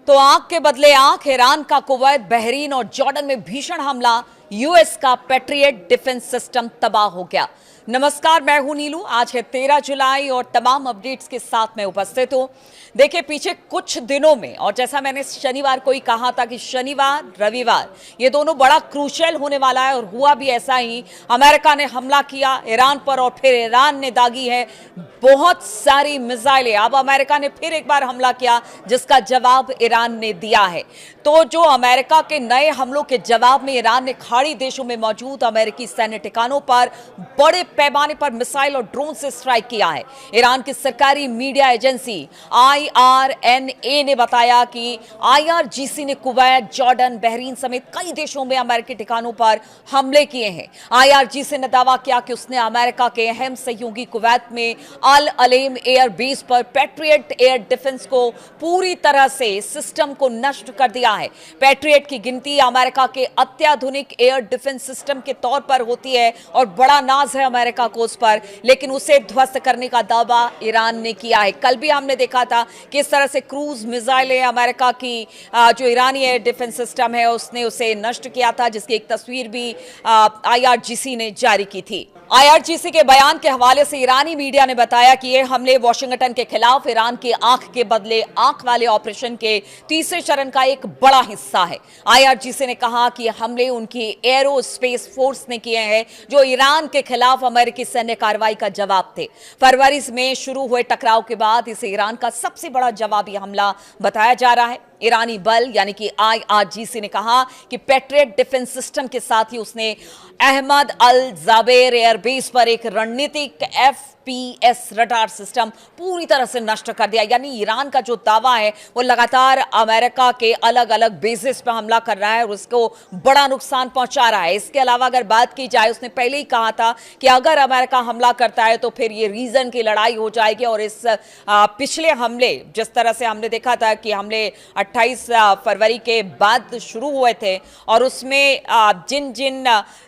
तो आंख के बदले आंख, ईरान का कुवैत, बहरीन और जॉर्डन में भीषण हमला, यूएस का पैट्रियट डिफेंस सिस्टम तबाह हो गया। नमस्कार, मैं हूं नीलू। आज है 13 जुलाई और तमाम अपडेट्स के साथ मैं उपस्थित हूं। देखिए, पीछे कुछ दिनों में, और जैसा मैंने शनिवार को ही कहा था कि शनिवार रविवार ये दोनों बड़ा क्रूशियल होने वाला है, और हुआ भी ऐसा ही। अमेरिका ने हमला किया ईरान पर और फिर ईरान ने दागी है बहुत सारी मिसाइलें। अब अमेरिका ने फिर एक बार हमला किया जिसका जवाब ईरान ने दिया है। तो जो अमेरिका के नए हमलों के जवाब में ईरान ने खाड़ी देशों में मौजूद अमेरिकी सैन्य ठिकानों पर बड़े पैमाने पर मिसाइल और ड्रोन से स्ट्राइक किया है। ईरान की सरकारी मीडिया एजेंसी IRNA ने बताया कि IRGC ने कुवैत, जॉर्डन, बहरीन समेत कई देशों में अमेरिकी ठिकानों पर हमले किए हैं। IRGC ने दावा किया कि उसने अमेरिका के अहम सहयोगी कुवैत में अल अलेम एयर बेस पर पैट्रियट एयर डिफेंस को पूरी तरह से सिस्टम को नष्ट कर दिया है। पैट्रियट की गिनती अमेरिका के अत्याधुनिक एयर डिफेंस सिस्टम के तौर पर होती है और बड़ा नाज है अमेरिका को उस पर, लेकिन उसे ध्वस्त करने का दावा ईरान ने किया है। कल भी हमने देखा था कि इस तरह से क्रूज मिसाइलें अमेरिका की जो ईरानी एयर डिफेंस सिस्टम है उसने उसे नष्ट किया था, जिसकी एक तस्वीर भी IRGC ने जारी की थी। IRGC के बयान के हवाले से ईरानी मीडिया ने बताया कि ये हमले वाशिंगटन के खिलाफ ईरान की आंख के बदले आंख वाले ऑपरेशन के तीसरे चरण का एक बड़ा हिस्सा है। IRGC ने कहा कि हमले उनकी एरोस्पेस फोर्स ने किए हैं जो ईरान के खिलाफ अमेरिकी सैन्य कार्रवाई का जवाब थे। फरवरी में शुरू हुए टकराव के बाद इसे ईरान का सबसे बड़ा जवाबी हमला बताया जा रहा है। ईरानी बल यानी कि IRGC ने कहा कि पैट्रियट डिफेंस सिस्टम के साथ ही उसने अहमद अल जाबेर एयरबेस पर एक रणनीतिक FPS रडार सिस्टम पूरी तरह से नष्ट कर दिया। यानी ईरान का जो दावा है वो लगातार अमेरिका के अलग अलग बेसिस पर हमला कर रहा है और उसको बड़ा नुकसान पहुंचा रहा है। इसके अलावा अगर बात की जाए, उसने पहले ही कहा था कि अगर अमेरिका हमला करता है तो फिर ये रीजन की लड़ाई हो जाएगी। और इस पिछले हमले, जिस तरह से हमने देखा था कि हमले 28 फरवरी के बाद शुरू हुए थे और उसमें जिन जिन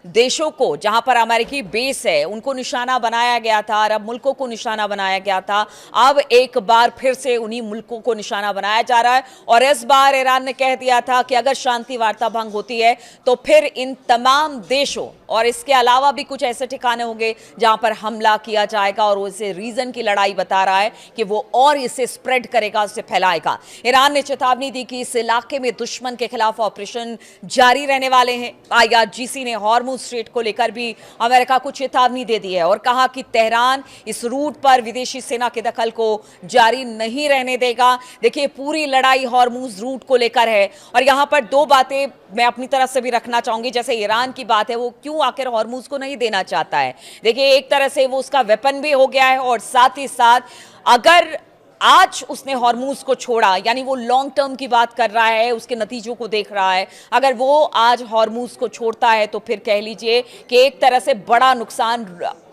देशों को, जहां पर अमेरिकी बेस है, उनको निशाना बनाया गया था, अरब मुल्कों को निशाना बनाया गया था। अब एक बार फिर से उन्हीं मुल्कों को निशाना बनाया जा रहा है और इस बार ईरान ने कह दिया था कि अगर शांति वार्ता भंग होती है तो फिर इन तमाम देशों और इसके अलावा भी कुछ ऐसे ठिकाने होंगे जहां पर हमला किया जाएगा। और उसे रीजन की लड़ाई बता रहा है कि वो और इसे स्प्रेड करेगा, उसे फैलाएगा। ईरान ने चेतावनी दी कि इस इलाके में दुश्मन के खिलाफ ऑपरेशन जारी रहने वाले हैं। IRGC ने हॉर्मुज स्ट्रेट को लेकर भी अमेरिका को चेतावनी दे दी है और कहा कि तेहरान इस रूट पर विदेशी सेना के दखल को जारी नहीं रहने देगा। देखिए, पूरी लड़ाई हॉर्मुज रूट को लेकर है और यहां पर दो बातें मैं अपनी तरफ से भी रखना चाहूंगी। जैसे ईरान की बात है, वो क्यों आखिर हॉर्मुज को नहीं देना चाहता है? देखिए, एक तरह से वो उसका वेपन भी हो गया है और साथ ही साथ अगर आज उसने हॉर्मुज को छोड़ा, यानी वो लॉन्ग टर्म की बात कर रहा है, उसके नतीजों को देख रहा है। अगर वो आज हॉर्मुज को छोड़ता है तो फिर कह लीजिए कि एक तरह से बड़ा नुकसान,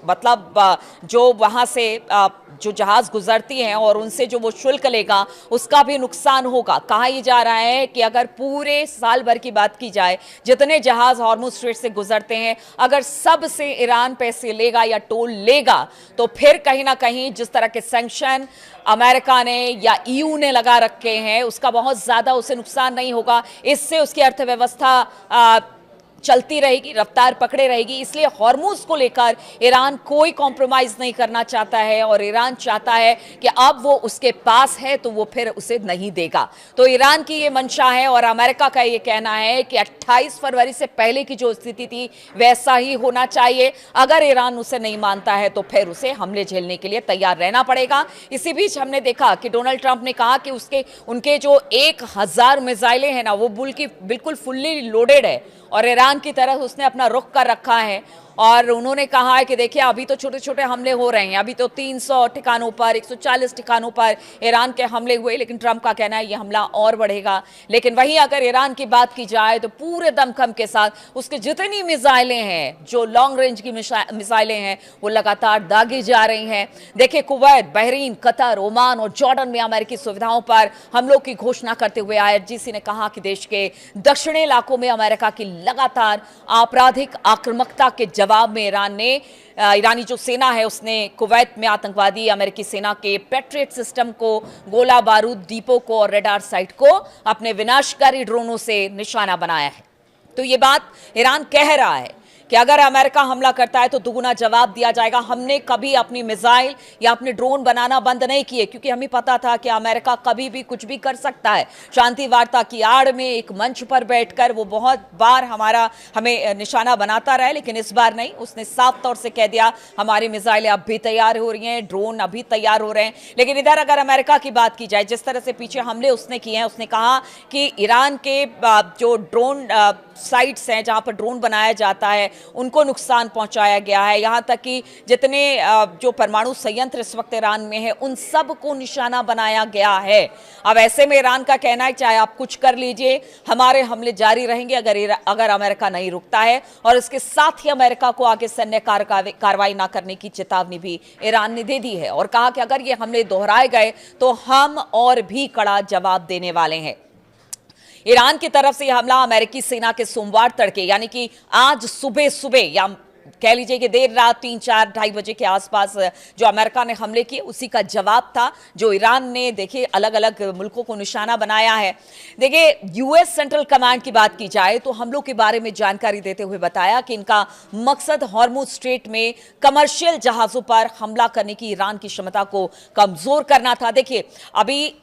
मतलब जो वहां से जो जहाज गुजरती हैं और उनसे जो वो शुल्क लेगा उसका भी नुकसान होगा। कहा यह जा रहा है कि अगर पूरे साल भर की बात की जाए, जितने जहाज हॉर्मुज स्ट्रेट से गुजरते हैं, अगर सब से ईरान पैसे लेगा या टोल लेगा तो फिर कहीं ना कहीं जिस तरह के सैंक्शन अमेरिका ने या EU ने लगा रखे हैं उसका बहुत ज्यादा उसे नुकसान नहीं होगा। इससे उसकी अर्थव्यवस्था चलती रहेगी, रफ्तार पकड़े रहेगी। इसलिए हॉर्मुज को लेकर ईरान कोई कॉम्प्रोमाइज नहीं करना चाहता है और ईरान चाहता है कि अब वो उसके पास है तो वो फिर उसे नहीं देगा। तो ईरान की ये मंशा है और अमेरिका का ये कहना है कि 28 फरवरी से पहले की जो स्थिति थी वैसा ही होना चाहिए। अगर ईरान उसे नहीं मानता है तो फिर उसे हमले झेलने के लिए तैयार रहना पड़ेगा। इसी बीच हमने देखा कि डोनाल्ड ट्रंप ने कहा कि उनके जो 1000 मिसाइलें हैं ना, वो बिल्कुल फुल्ली लोडेड है और ईरान की तरफ उसने अपना रुख कर रखा है। और उन्होंने कहा है कि देखिए, अभी तो छोटे छोटे हमले हो रहे हैं, अभी तो 300 ठिकानों पर, 140 ठिकानों पर ईरान के हमले हुए, लेकिन ट्रंप का कहना है ये हमला और बढ़ेगा। लेकिन वहीं अगर ईरान की बात की जाए तो पूरे दमखम के साथ उसके जितनी मिसाइलें हैं, जो लॉन्ग रेंज की मिसाइलें हैं, वो लगातार दागी जा रही हैं। देखिए, कुवैत, बहरीन, कतर, ओमान और जॉर्डन में अमेरिकी सुविधाओं पर हमलों की घोषणा करते हुए IRGC ने कहा कि देश के दक्षिणी इलाकों में अमेरिका की लगातार आपराधिक आक्रामकता के जवाब में ईरानी जो सेना है उसने कुवैत में आतंकवादी अमेरिकी सेना के पैट्रियट सिस्टम को, गोला बारूद डिपो को और रडार साइट को अपने विनाशकारी ड्रोनों से निशाना बनाया है। तो ये बात ईरान कह रहा है कि अगर अमेरिका हमला करता है तो दुगुना जवाब दिया जाएगा। हमने कभी अपनी मिसाइल या अपने ड्रोन बनाना बंद नहीं किए, क्योंकि हमें पता था कि अमेरिका कभी भी कुछ भी कर सकता है। शांति वार्ता की आड़ में एक मंच पर बैठकर वो बहुत बार हमें निशाना बनाता रहा, लेकिन इस बार नहीं। उसने साफ तौर से कह दिया हमारी मिसाइलें अब भी तैयार हो रही हैं, ड्रोन अभी तैयार हो रहे हैं। लेकिन इधर अगर अमेरिका की बात की जाए, जिस तरह से पीछे हमले उसने किए हैं, उसने कहा कि ईरान के जो ड्रोन साइट्स हैं जहां पर ड्रोन बनाया जाता है उनको नुकसान पहुंचाया गया है। यहां तक कि जितने जो परमाणु संयंत्र इस वक्त ईरान में है उन सब को निशाना बनाया गया है। अब ऐसे में ईरान का कहना है चाहे आप कुछ कर लीजिए, हमारे हमले जारी रहेंगे अगर अमेरिका नहीं रुकता है। और इसके साथ ही अमेरिका को आगे सैन्य कार्रवाई ना करने की चेतावनी भी ईरान ने दे दी है और कहा कि अगर ये हमले दोहराए गए तो हम और भी कड़ा जवाब देने वाले हैं। ईरान की तरफ से यह हमला अमेरिकी सेना के सोमवार तड़के यानी कि आज सुबह या कह लीजिए कि देर रात 3, 4, 2:30 बजे के आसपास जो अमेरिका ने हमले किए उसी का जवाब था, जो ईरान ने देखिए अलग अलग मुल्कों को निशाना बनाया है। देखिए यूएस सेंट्रल कमांड की बात की जाए तो हमलों के बारे में जानकारी देते हुए बताया कि इनका मकसद हॉर्मुज स्ट्रेट में कमर्शियल जहाजों पर हमला करने की ईरान की क्षमता को कमजोर करना था। देखिए अभी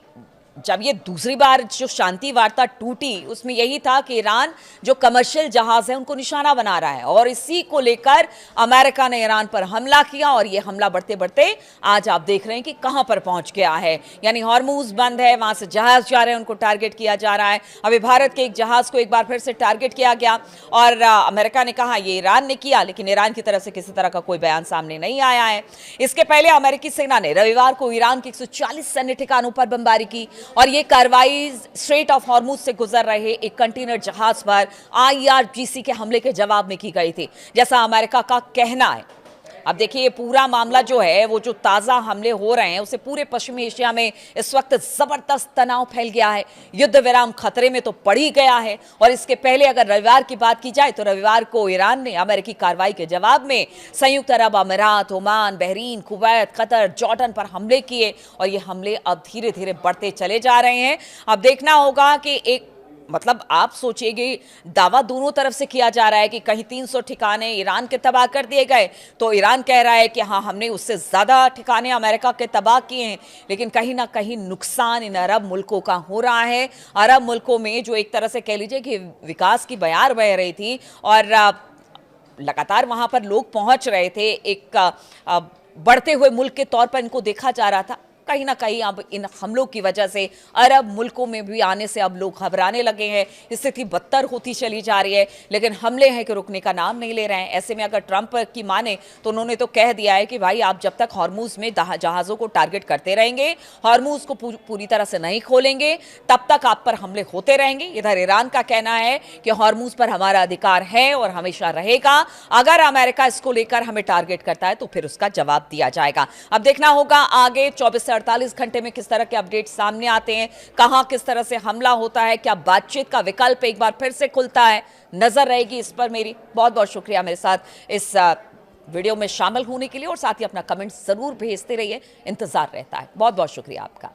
जब ये दूसरी बार जो शांति वार्ता टूटी उसमें यही था कि ईरान जो कमर्शियल जहाज है उनको निशाना बना रहा है और इसी को लेकर अमेरिका ने ईरान पर हमला किया और ये हमला बढ़ते बढ़ते आज आप देख रहे हैं कि कहां पर पहुंच गया है। यानी हॉर्मुज बंद है, वहां से जहाज जा रहे हैं, उनको टारगेट किया जा रहा है। अभी भारत के एक जहाज को एक बार फिर से टारगेट किया गया और अमेरिका ने कहा ये ईरान ने किया, लेकिन ईरान की तरफ से किसी तरह का कोई बयान सामने नहीं आया है। इसके पहले अमेरिकी सेना ने रविवार को ईरान के 140 सैन्य ठिकानों पर बमबारी की और ये कार्रवाई स्ट्रेट ऑफ हॉर्मुज से गुजर रहे एक कंटेनर जहाज पर IRGC के हमले के जवाब में की गई थी, जैसा अमेरिका का कहना है। अब देखिए ये पूरा मामला जो है वो जो ताजा हमले हो रहे हैं उसे पूरे पश्चिमी एशिया में इस वक्त जबरदस्त तनाव फैल गया है। युद्ध विराम खतरे में तो पड़ ही गया है। और इसके पहले अगर रविवार की बात की जाए तो रविवार को ईरान ने अमेरिकी कार्रवाई के जवाब में संयुक्त अरब अमीरात, Oman, Bahrain, Kuwait, Qatar, Jordan पर हमले किए और ये हमले अब धीरे धीरे बढ़ते चले जा रहे हैं। अब देखना होगा कि एक मतलब आप सोचिएगा दावा दोनों तरफ से किया जा रहा है कि कहीं 300 ठिकाने ईरान के तबाह कर दिए गए, तो ईरान कह रहा है कि हाँ हमने उससे ज्यादा ठिकाने अमेरिका के तबाह किए हैं। लेकिन कहीं ना कहीं नुकसान इन अरब मुल्कों का हो रहा है। अरब मुल्कों में जो एक तरह से कह लीजिए कि विकास की बयार बह रही थी और लगातार वहां पर लोग पहुंच रहे थे, एक बढ़ते हुए मुल्क के तौर पर इनको देखा जा रहा था। कहीं ना कहीं अब इन हमलों की वजह से अरब मुल्कों में भी आने से अब लोग घबराने लगे हैं, स्थिति बदतर होती चली जा रही है। लेकिन हमले हैं कि रुकने का नाम नहीं ले रहे हैं। ऐसे में अगर ट्रंप की माने तो उन्होंने तो कह दिया है कि भाई आप जब तक हॉर्मुज में जहाज़ों को टारगेट करते रहेंगे, हॉर्मुज को पूरी तरह से नहीं खोलेंगे, तब तक आप पर हमले होते रहेंगे। इधर ईरान का कहना है कि हॉर्मुज पर हमारा अधिकार है और हमेशा रहेगा। अगर अमेरिका इसको लेकर हमें टारगेट करता है तो फिर उसका जवाब दिया जाएगा। अब देखना होगा आगे 24 से 48 घंटे में किस तरह के अपडेट सामने आते हैं, कहां किस तरह से हमला होता है, क्या बातचीत का विकल्प एक बार फिर से खुलता है। नजर रहेगी इस पर मेरी। बहुत बहुत शुक्रिया मेरे साथ इस वीडियो में शामिल होने के लिए और साथ ही अपना कमेंट जरूर भेजते रहिए, इंतजार रहता है। बहुत बहुत शुक्रिया आपका।